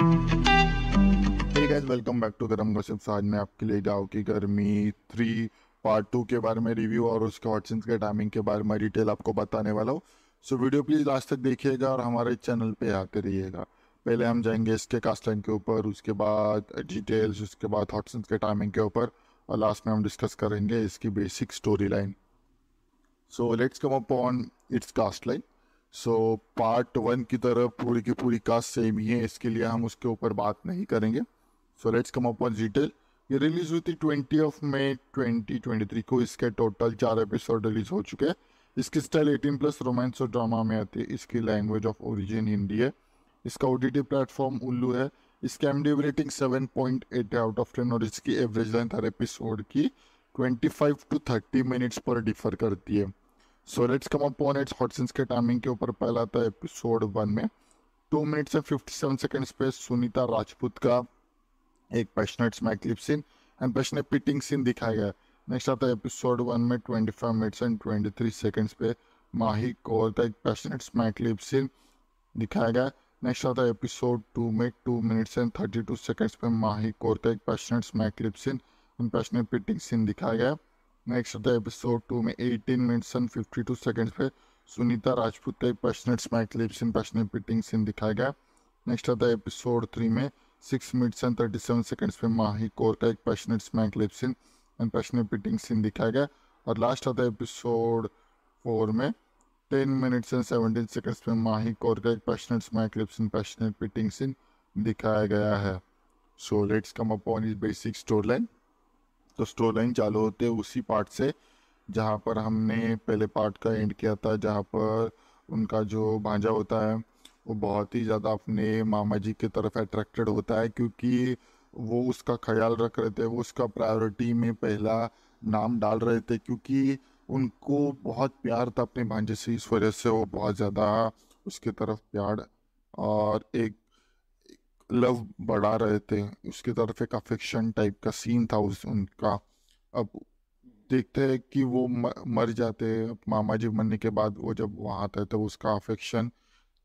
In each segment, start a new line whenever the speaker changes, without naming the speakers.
Hey guys, welcome back to Garam gossips. आज मैं आपके लिए गाँव की गर्मी 3 पार्ट 2 के बारे में रिव्यू और उसके हॉटसिन्स के टाइमिंग के बारे में डिटेल आपको बताने वाला हूँ। सो वीडियो प्लीज लास्ट तक देखिएगा और हमारे चैनल पे आते रहिएगा। पहले हम जाएंगे इसके कास्ट लाइन के ऊपर, उसके बाद डिटेल्स, उसके बाद हॉटसिन्स के टाइमिंग के ऊपर, और लास्ट में हम डिस्कस करेंगे इसकी basic story line. So let's come up on its cast line. So part 1 की तरह पूरी की पूरी कास्ट सेम ही है, इसके लिए हम उसके ऊपर बात नहीं करेंगे। सो let's come up on detail. ये रिलीज हुई थी 20 मई 2023 को। इसके टोटल 4 एपिसोड रिलीज हो चुके हैं। इसकी स्टाइल 18+ रोमांस और ड्रामा में आती है। इसकी लैंग्वेज ऑफ ओरिजिन हिंदी है। इसका ओटीटी प्लेटफॉर्म उल्लू है। इसकी एमडीबी रेटिंग 7.8 आउट ऑफ 10 और इसकी एवरेज लेंथ हर एपिसोड की 25 to 30 मिनट्स पर डिफर करती है। So let's come up on its हॉटसिन्स के टाइमिंग के ऊपर। पहला था एपिसोड 1 में 2 मिनट्स एंड 57 सेकेंड्स पे सुनीता राजपूत का एक passionate smack lip scene and passionate petting scene दिखाया गया। नेक्स्ट आता है एपिसोड 1 में 25 मिनट्स एंड 23 सेकेंड्स पे माही कौर का एक पैशनेट स्मैक लिप सीन दिखाया गया। नेक्स्ट आता है एपिसोड 2 में 2 मिनट्स एंड 32 सेकेंड्स पे माही कौर का एक passionate smack lip scene and passionate petting scene दिखाया गया। नेक्स्ट आता है एपिसोड 2 में 18 मिनट्स एंड 52 सेकेंड्स पे सुनीता राजपूत का एक passionate smack lip scene passionate petting scene दिखाया गया। नेक्स्ट आता है एपिसोड 3 में 6 मिनट्स एंड 37 सेकेंड्स पे माही कौर का एक passionate smack lip scene and passionate petting scene दिखाया गया। और लास्ट आता है एपिसोड 4 में 10 मिनट्स एंड 17 सेकेंड्स पे माही कौर का एक passionate smack lip scene passionate petting scene दिखाया गया है। सो लेट्स कम अपॉन इस बेसिक स्टोरी लाइन। तो स्टोरी लाइन चालू होते उसी पार्ट से जहाँ पर हमने पहले पार्ट का एंड किया था, जहाँ पर उनका जो भांजा होता है वो बहुत ही ज़्यादा अपने मामा जी की तरफ अट्रैक्टेड होता है, क्योंकि वो उसका ख्याल रख रहे थे, वो उसका प्रायोरिटी में पहला नाम डाल रहे थे, क्योंकि उनको बहुत प्यार था अपने भांजे से। इस वजह से वो बहुत ज़्यादा उसके तरफ प्यार और एक लव बढ़ा रहे थे, उसकी तरफ एक अफेक्शन टाइप का सीन था उस उनका। अब देखते हैं कि वो मर जाते हैं। मामा जी मरने के बाद वो जब वहाँ आता है तो उसका अफेक्शन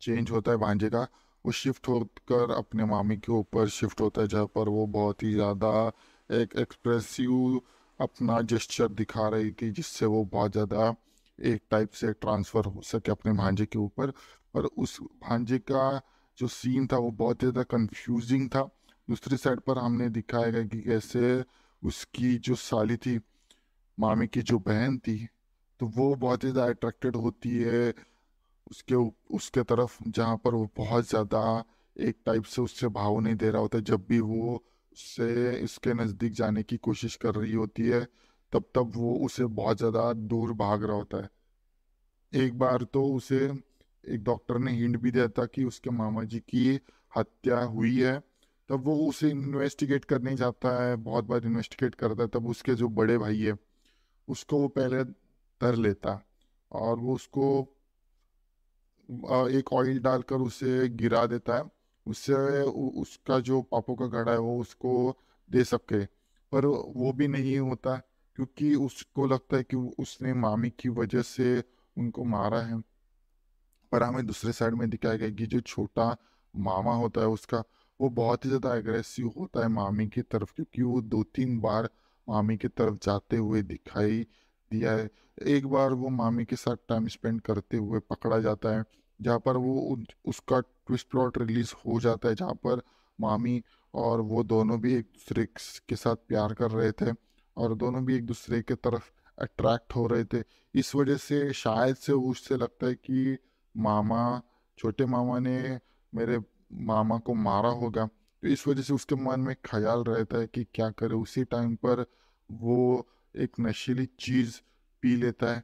चेंज होता है भांजे का। वो शिफ्ट होकर अपने मामी के ऊपर शिफ्ट होता है, जहाँ पर वो बहुत ही ज़्यादा एक एक्सप्रेसिव अपना जेस्चर दिखा रही थी, जिससे वो बहुत ज़्यादा एक टाइप से ट्रांसफ़र हो सके अपने भांजे के ऊपर। और उस भांजे का जो सीन था वो बहुत ज़्यादा कंफ्यूजिंग था। दूसरी साइड पर हमने दिखाया गया कि कैसे उसकी जो साली थी, मामी की जो बहन थी, तो वो बहुत ज़्यादा अट्रैक्टेड होती है उसके उसके तरफ, जहाँ पर वो बहुत ज़्यादा एक टाइप से उससे भाव नहीं दे रहा होता। जब भी वो उससे इसके नज़दीक जाने की कोशिश कर रही होती है, तब तब वो उसे बहुत ज़्यादा दूर भाग रहा होता है। एक बार तो उसे एक डॉक्टर ने हिंट भी दिया था कि उसके मामा जी की हत्या हुई है। तब वो उसे इन्वेस्टिगेट करने जाता है, बहुत बार इन्वेस्टिगेट करता है। तब उसके जो बड़े भाई है उसको वो पहले धर लेता है और वो उसको एक ऑयल डालकर उसे गिरा देता है। उससे उसका जो पापों का घड़ा है वो उसको दे सके, पर वो भी नहीं होता, क्योंकि उसको लगता है कि उसने मामी की वजह से उनको मारा है। पर हमें दूसरे साइड में दिखाया गया कि जो छोटा मामा होता है उसका, वो बहुत ही ज़्यादा एग्रेसिव होता है मामी की तरफ, क्योंकि वो 2-3 बार मामी की तरफ जाते हुए दिखाई दिया है। एक बार वो मामी के साथ टाइम स्पेंड करते हुए पकड़ा जाता है, जहाँ पर वो उसका ट्विस्ट प्लॉट रिलीज हो जाता है, जहाँ पर मामी और वो दोनों भी एक दूसरे के साथ प्यार कर रहे थे और दोनों भी एक दूसरे के तरफ अट्रैक्ट हो रहे थे। इस वजह से शायद से उससे लगता है कि मामा छोटे मामा ने मेरे मामा को मारा होगा, तो इस वजह से उसके मन में ख्याल रहता है कि क्या करे। उसी टाइम पर वो एक नशीली चीज़ पी लेता है।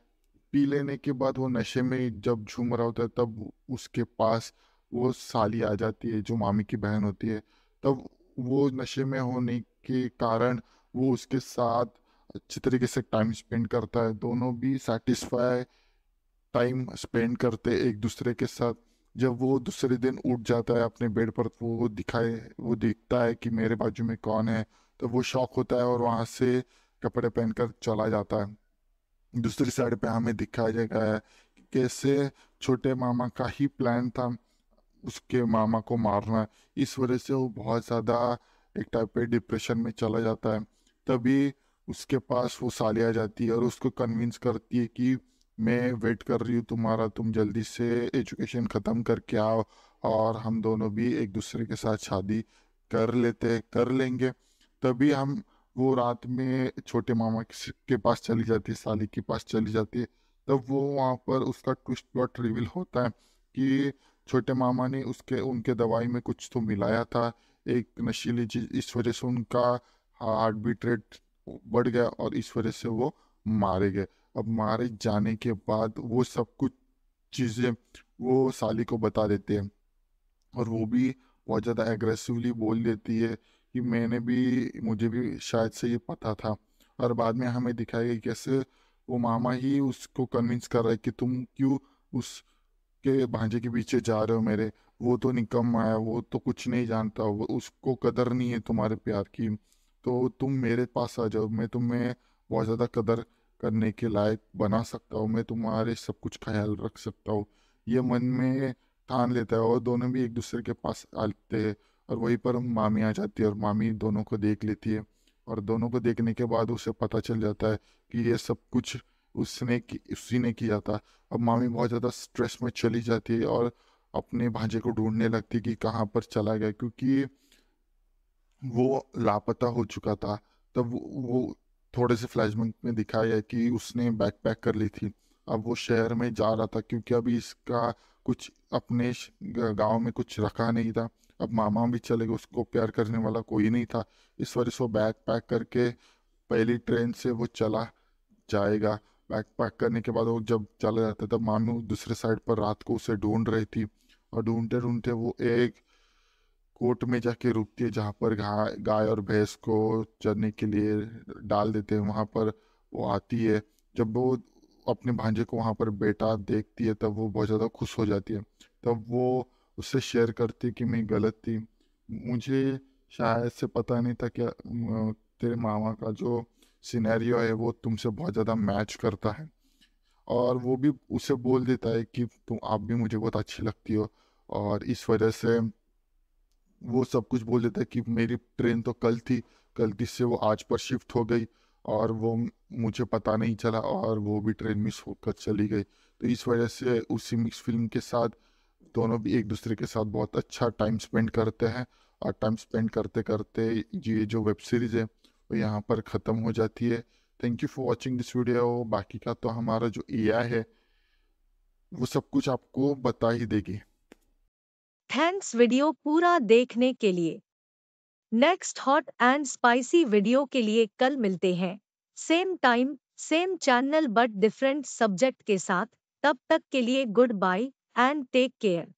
पी लेने के बाद वो नशे में जब झूम रहा होता है, तब उसके पास वो साली आ जाती है जो मामी की बहन होती है। तब वो नशे में होने के कारण वो उसके साथ अच्छी तरीके से टाइम स्पेंड करता है। दोनों भी सेटिस्फाई टाइम स्पेंड करते एक दूसरे के साथ। जब वो दूसरे दिन उठ जाता है अपने बेड पर, तो वो देखता है कि मेरे बाजू में कौन है, तो वो शॉक होता है और वहां से कपड़े पहनकर चला जाता है। दूसरी साइड पे हमें दिखाया गया है कि कैसे छोटे मामा का ही प्लान था उसके मामा को मारना है। इस वजह से वो बहुत ज़्यादा एक टाइप पे डिप्रेशन में चला जाता है। तभी उसके पास वो साली आ जाती है और उसको कन्विंस करती है कि मैं वेट कर रही हूँ तुम्हारा, तुम जल्दी से एजुकेशन ख़त्म करके आओ और हम दोनों भी एक दूसरे के साथ शादी कर लेंगे। तभी हम वो रात में छोटे मामा के पास चली जाती है, साली के पास चली जाती है। तब वो वहाँ पर उसका ट्विस्ट प्लॉट रिवील होता है कि छोटे मामा ने उसके उनके दवाई में कुछ तो मिलाया था, एक नशीली चीज, इस वजह से उनका हार्ट बीट रेट बढ़ गया और इस वजह से वो मारे गए। अब मारे जाने के बाद वो सब कुछ चीजें वो साली को बता देते हैं और वो भी बहुत ज़्यादा एग्रेसिवली बोल देती है कि मुझे भी शायद से ये पता था। और बाद में हमें दिखाया गया कैसे वो मामा ही उसको कन्विंस कर रहा है कि तुम क्यों उसके भांजे के पीछे जा रहे हो मेरे, वो तो निकम्मा है, वो तो कुछ नहीं जानता, वो उसको कदर नहीं है तुम्हारे प्यार की, तो तुम मेरे पास आ जाओ, मैं तुम्हें बहुत ज़्यादा कदर करने के लायक बना सकता हूँ, मैं तुम्हारे सब कुछ ख्याल रख सकता हूँ। ये मन में ठान लेता है और दोनों भी एक दूसरे के पास आते हैं। और वहीं पर मामी आ जाती है और मामी दोनों को देख लेती है और दोनों को देखने के बाद उसे पता चल जाता है कि ये सब कुछ उसी ने किया था। अब मामी बहुत ज़्यादा स्ट्रेस में चली जाती है और अपने भांजे को ढूंढने लगती है कि कहाँ पर चला गया, क्योंकि वो लापता हो चुका था। तब वो थोड़े से फ्लैशबैक में दिखाया है कि उसने बैग पैक कर ली थी। अब वो शहर में जा रहा था क्योंकि अभी इसका कुछ अपने गांव में कुछ रखा नहीं था। अब मामा भी चले गए, उसको प्यार करने वाला कोई नहीं था। इस वजह से वो बैग पैक करके पहली ट्रेन से वो चला जाएगा। बैग पैक करने के बाद वो जब चला जाता तब मामी दूसरे साइड पर रात को उसे ढूंढ रही थी और ढूंढते ढूंढते वो एक कोर्ट में जाके रुकती है जहाँ पर गाय और भैंस को चरने के लिए डाल देते हैं। वहाँ पर वो आती है। जब वो अपने भांजे को वहाँ पर बेटा देखती है तब वो बहुत ज़्यादा खुश हो जाती है। तब वो उससे शेयर करती है कि मैं गलत थी, मुझे शायद से पता नहीं था कि तेरे मामा का जो सिनेरियो है वो तुमसे बहुत ज़्यादा मैच करता है। और वो भी उसे बोल देता है कि तुम आप भी मुझे बहुत अच्छी लगती हो और इस वजह से वो सब कुछ बोल देता है कि मेरी ट्रेन तो कल थी, गलती से वो आज पर शिफ्ट हो गई और वो मुझे पता नहीं चला और वो भी ट्रेन मिस होकर चली गई। तो इस वजह से उसी मिक्स फिल्म के साथ दोनों भी एक दूसरे के साथ बहुत अच्छा टाइम स्पेंड करते हैं और टाइम स्पेंड करते करते ये जो वेब सीरीज़ है वो यहाँ पर ख़त्म हो जाती है। Thank you for watching this video. बाकी का तो हमारा जो एआई है वो सब कुछ आपको बता ही देगी।
थैंक्स वीडियो पूरा देखने के लिए। Next hot and spicy video के लिए कल मिलते हैं। Same time, same channel but different subject के साथ। तब तक के लिए goodbye and take care.